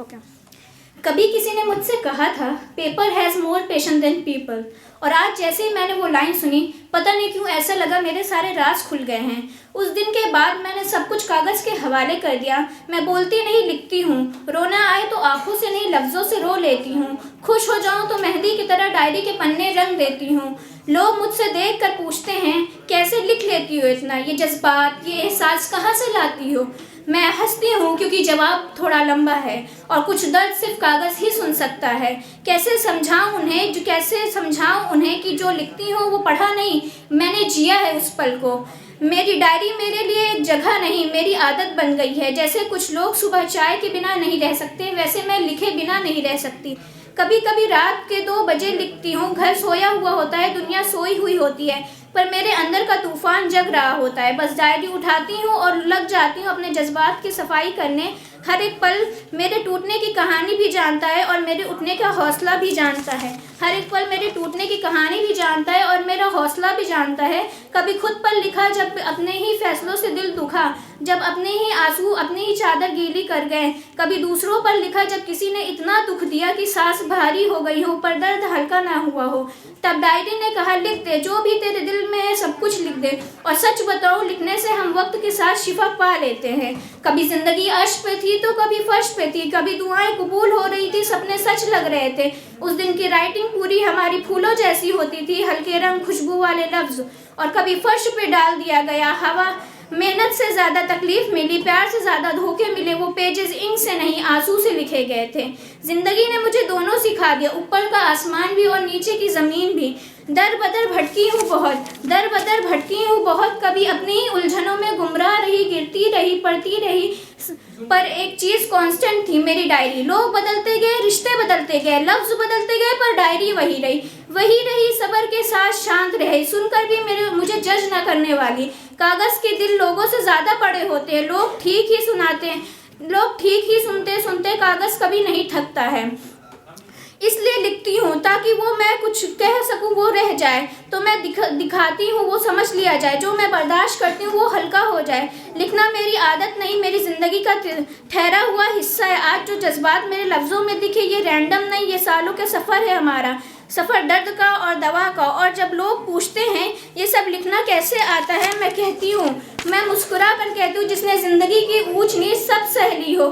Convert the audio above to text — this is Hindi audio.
ओके। कभी किसी ने मुझसे कहा था paper has more patience then people, और आज जैसे ही मैंने वो लाइन सुनी, पता नहीं क्यों ऐसा लगा मेरे सारे राज खुल गए हैं। उस दिन के बाद मैंने सब कुछ कागज़ के हवाले कर दिया। मैं बोलती नहीं, लिखती हूँ। रोना आए तो आंखों से नहीं, लफ्ज़ों से रो लेती हूँ। खुश हो जाऊँ तो मेहंदी की तरह डायरी के पन्ने रंग देती हूँ। लोग मुझसे देख कर पूछते हैं कैसे लिख लेती हो इतना, ये जज्बात, ये एहसास कहाँ से लाती हो। मैं हंसती हूँ क्योंकि जवाब थोड़ा लंबा है और कुछ दर्द सिर्फ कागज़ ही सुन सकता है। कैसे समझाऊँ उन्हें कि जो लिखती हूँ वो पढ़ा नहीं, मैंने जिया है उस पल को। मेरी डायरी मेरे लिए एक जगह नहीं, मेरी आदत बन गई है। जैसे कुछ लोग सुबह चाय के बिना नहीं रह सकते, वैसे मैं लिखे बिना नहीं रह सकती। कभी कभी रात के 2 बजे लिखती हूँ। घर सोया हुआ होता है, दुनिया सोई हुई होती है, पर मेरे अंदर का तूफान जग रहा होता है। बस डायरी उठाती हूँ और लग जाती हूँ अपने जज्बात की सफाई करने। हर एक पल मेरे टूटने की कहानी भी जानता है और मेरे उठने का हौसला भी जानता है। हर एक पल मेरे टूटने की कहानी भी जानता है और मेरा हौसला भी जानता है। कभी खुद पर लिखा जब अपने ही फैसलों से दिल दुखा, जब अपने ही आंसू अपनी ही चादर गीली कर गए। कभी दूसरों पर लिखा जब किसी ने इतना दुख दिया कि सांस भारी हो गई हो पर दर्द हल्का ना हुआ हो। तब डायरी ने कहा, लिख दे, जो भी तेरे दिल में है सब कुछ लिख दे। और सच बताऊं, लिखने से हम वक्त के साथ शिफा पा लेते हैं। कभी जिंदगी अर्श पे थी तो कभी फर्श पे थी, कभी दुआएं कबूल हो रही थी, सपने सच लग रहे थे। उस दिन की राइटिंग पूरी हमारी फूलों जैसी होती थी, हल्के रंग, खुशबू वाले लफ्ज। और कभी फर्श पे डाल दिया गया हवा। मेहनत से ज़्यादा तकलीफ मिली, प्यार से ज़्यादा धोखे मिले। वो पेजेस इंक से नहीं, आंसू से लिखे गए थे। जिंदगी ने मुझे दोनों सिखा दिया, ऊपर का आसमान भी और नीचे की ज़मीन भी। दर बदर भटकी हूँ बहुत, कभी अपनी ही उलझनों में गुमराह रही, गिरती रही, पढ़ती रही, पर एक चीज़ कांस्टेंट थी, मेरी डायरी। लोग बदलते गए, रिश्ते बदलते गए, लफ्ज़ बदलते गए, पर डायरी वही रही, सब्र के साथ शांत रही, सुनकर भी मुझे जज न करने वाली। कागज़ के दिल लोगों से ज़्यादा बड़े होते हैं, लोग ठीक ही सुनते कागज़ कभी नहीं थकता है। इसलिए लिखती हूँ ताकि वो मैं कुछ कह सकूँ वो रह जाए, तो मैं दिखाती हूँ वो समझ लिया जाए। जो मैं बर्दाश्त करती हूँ वो हल्का हो जाए। लिखना मेरी आदत नहीं, मेरी ज़िंदगी का ठहरा हुआ हिस्सा है। आज जो जज्बात मेरे लफ्ज़ों में दिखे, ये रैंडम नहीं, ये सालों का सफ़र है हमारा, सफ़र दर्द का और दवा का। और जब लोग पूछते हैं ये सब लिखना कैसे आता है, मैं मुस्कुरा कर कहती हूँ, जिसने ज़िंदगी की ऊंच नीच सब सह ली हो,